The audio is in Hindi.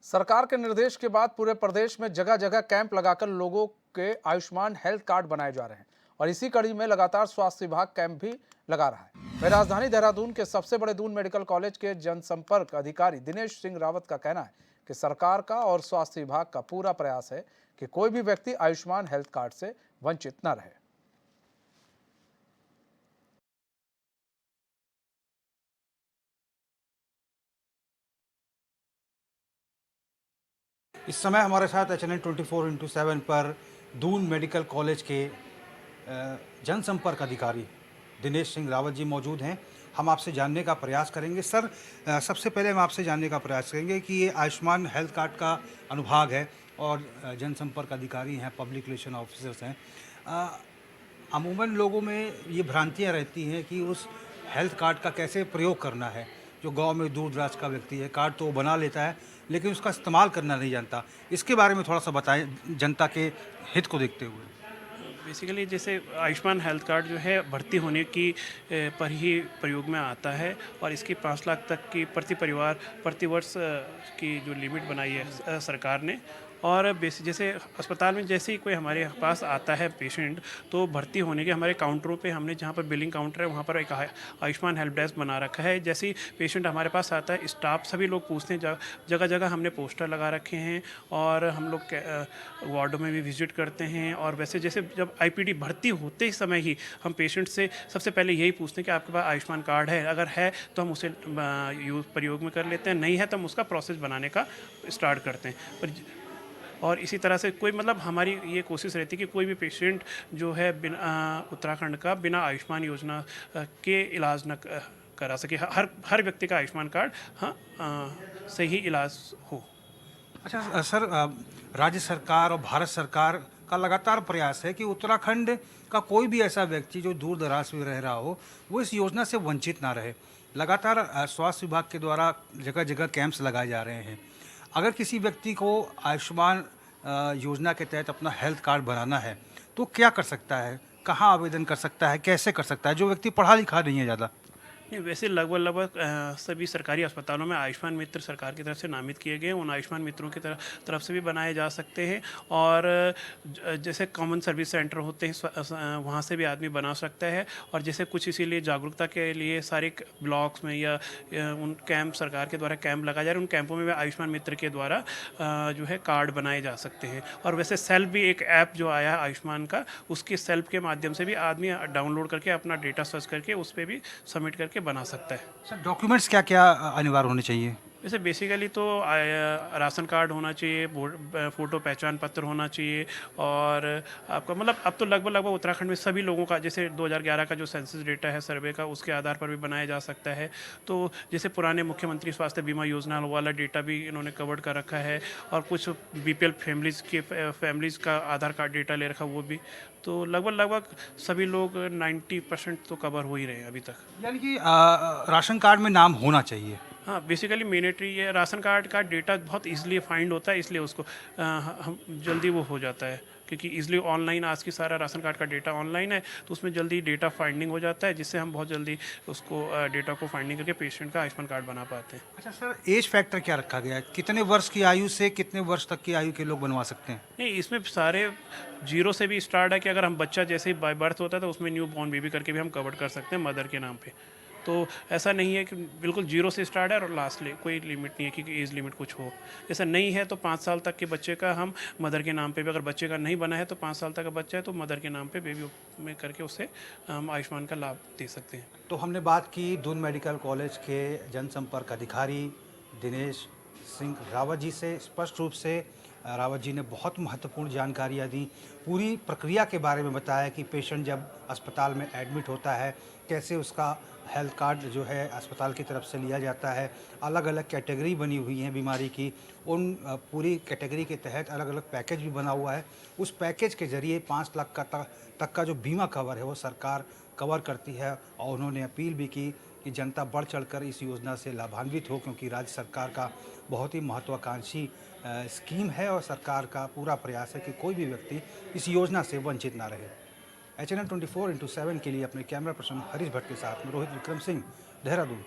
सरकार के निर्देश के बाद पूरे प्रदेश में जगह जगह कैंप लगाकर लोगों के आयुष्मान हेल्थ कार्ड बनाए जा रहे हैं और इसी कड़ी में लगातार स्वास्थ्य विभाग कैंप भी लगा रहा है। वह राजधानी देहरादून के सबसे बड़े दून मेडिकल कॉलेज के जनसंपर्क अधिकारी दिनेश सिंह रावत का कहना है कि सरकार का और स्वास्थ्य विभाग का पूरा प्रयास है कि कोई भी व्यक्ति आयुष्मान हेल्थ कार्ड से वंचित न रहे। इस समय हमारे साथ HNN 24x7 पर दून मेडिकल कॉलेज के जनसंपर्क अधिकारी दिनेश सिंह रावत जी मौजूद हैं। हम आपसे जानने का प्रयास करेंगे। सर, सबसे पहले हम आपसे जानने का प्रयास करेंगे कि ये आयुष्मान हेल्थ कार्ड का अनुभाग है और जनसंपर्क अधिकारी हैं, पब्लिक रिलेशन ऑफिसर्स हैं। अमूमन लोगों में ये भ्रांतियाँ रहती हैं कि उस हेल्थ कार्ड का कैसे प्रयोग करना है। जो गांव में दूर दराज का व्यक्ति है, कार्ड तो वो बना लेता है लेकिन उसका इस्तेमाल करना नहीं जानता। इसके बारे में थोड़ा सा बताएं जनता के हित को देखते हुए। बेसिकली जैसे आयुष्मान हेल्थ कार्ड जो है भर्ती होने की पर ही प्रयोग में आता है और इसकी 5 लाख तक की प्रति परिवार प्रति वर्ष की जो लिमिट बनाई है सरकार ने। और जैसे अस्पताल में जैसे ही कोई हमारे पास आता है पेशेंट, तो भर्ती होने के हमारे काउंटरों पे हमने जहाँ पर बिलिंग काउंटर है वहाँ पर एक आयुष्मान हेल्प डेस्क बना रखा है। जैसे ही पेशेंट हमारे पास आता है, स्टाफ सभी लोग पूछते हैं, जगह जगह हमने पोस्टर लगा रखे हैं और हम लोग वार्डों में भी विजिट करते हैं। और वैसे जैसे जब आईपीडी भर्ती होते ही समय ही हम पेशेंट से सबसे पहले यही पूछते हैं कि आपके पास आयुष्मान कार्ड है, अगर है तो हम उसे प्रयोग में कर लेते हैं, नहीं है तो हम उसका प्रोसेस बनाने का स्टार्ट करते हैं। और इसी तरह से कोई मतलब हमारी ये कोशिश रहती है कि कोई भी पेशेंट जो है बिना उत्तराखंड का बिना आयुष्मान योजना के इलाज न करा सके। हर व्यक्ति का आयुष्मान कार्ड सही इलाज हो। अच्छा सर, राज्य सरकार और भारत सरकार का लगातार प्रयास है कि उत्तराखंड का कोई भी ऐसा व्यक्ति जो दूर दराज में रह रहा हो वो इस योजना से वंचित ना रहे। लगातार स्वास्थ्य विभाग के द्वारा जगह जगह कैंप्स लगाए जा रहे हैं। अगर किसी व्यक्ति को आयुष्मान योजना के तहत अपना हेल्थ कार्ड बनाना है तो क्या कर सकता है, कहाँ आवेदन कर सकता है, कैसे कर सकता है, जो व्यक्ति पढ़ा लिखा नहीं है ज़्यादा? नहीं, वैसे लगभग सभी सरकारी अस्पतालों में आयुष्मान मित्र सरकार की तरफ से नामित किए गए हैं। उन आयुष्मान मित्रों की तरफ से भी बनाए जा सकते हैं। और जैसे कॉमन सर्विस सेंटर होते हैं वहाँ से भी आदमी बना सकता है। और जैसे कुछ इसीलिए जागरूकता के लिए सारे ब्लॉक्स में या उन कैंप सरकार के द्वारा कैंप लगाए जा रहे हैं, उन कैंपों में भी आयुष्मान मित्र के द्वारा जो है कार्ड बनाए जा सकते हैं। और वैसे सेल्फ भी एक ऐप जो आया है आयुष्मान का, उसके सेल्फ के माध्यम से भी आदमी डाउनलोड करके अपना डेटा सर्च करके उस पर भी सबमिट करके बना सकता है। सर, डॉक्यूमेंट्स क्या क्या अनिवार्य होने चाहिए? वैसे बेसिकली तो राशन कार्ड होना चाहिए, फ़ोटो पहचान पत्र होना चाहिए। और आपका मतलब अब तो लगभग उत्तराखंड में सभी लोगों का जैसे 2011 का जो सेंसस डेटा है सर्वे का, उसके आधार पर भी बनाया जा सकता है। तो जैसे पुराने मुख्यमंत्री स्वास्थ्य बीमा योजना वाला डेटा भी इन्होंने कवर कर रखा है। और कुछ बीपीएल फैमिलीज़ का आधार कार्ड डेटा ले रखा, वो भी। तो लगभग सभी लोग 90% तो कवर हो ही रहे हैं अभी तक। यानी कि राशन कार्ड में नाम होना चाहिए। हाँ, बेसिकली मैंडेटरी है। राशन कार्ड का डेटा बहुत इजीली फाइंड होता है, इसलिए उसको हम जल्दी वो हो जाता है, क्योंकि इजीली ऑनलाइन आज की सारा राशन कार्ड का डेटा ऑनलाइन है, तो उसमें जल्दी डेटा फाइंडिंग हो जाता है, जिससे हम बहुत जल्दी उसको डेटा को फाइंडिंग करके पेशेंट का आयुष्मान कार्ड बना पाते हैं। अच्छा सर, एज फैक्टर क्या रखा गया है? कितने वर्ष की आयु से कितने वर्ष तक की आयु के लोग बनवा सकते हैं? नहीं, इसमें सारे 0 से भी स्टार्ट है कि अगर हम बच्चा जैसे ही बाय बर्थ होता है तो उसमें न्यू बॉर्न बेबी करके भी हम कवर कर सकते हैं मदर के नाम पे। तो ऐसा नहीं है कि बिल्कुल 0 से स्टार्ट है और लास्ट कोई लिमिट नहीं है कि एज लिमिट कुछ हो। ऐसा नहीं है तो 5 साल तक के बच्चे का हम मदर के नाम पे भी, अगर बच्चे का नहीं बना है तो 5 साल तक का बच्चा है तो मदर के नाम पे बेबी में करके उससे हम आयुष्मान का लाभ दे सकते हैं। तो हमने बात की दून मेडिकल कॉलेज के जनसंपर्क अधिकारी दिनेश सिंह रावत जी से। स्पष्ट रूप से रावत जी ने बहुत महत्वपूर्ण जानकारियाँ दी, पूरी प्रक्रिया के बारे में बताया कि पेशेंट जब अस्पताल में एडमिट होता है कैसे उसका हेल्थ कार्ड जो है अस्पताल की तरफ से लिया जाता है। अलग अलग कैटेगरी बनी हुई हैं बीमारी की, उन पूरी कैटेगरी के तहत अलग अलग पैकेज भी बना हुआ है। उस पैकेज के ज़रिए 5 लाख का तक का जो बीमा कवर है वो सरकार कवर करती है। और उन्होंने अपील भी की कि जनता बढ़ चढ़कर इस योजना से लाभान्वित हो, क्योंकि राज्य सरकार का बहुत ही महत्वाकांक्षी स्कीम है और सरकार का पूरा प्रयास है कि कोई भी व्यक्ति इस योजना से वंचित ना रहे। HNN 24x7 के लिए अपने कैमरा पर्सन हरीश भट्ट के साथ में रोहित विक्रम सिंह, देहरादून।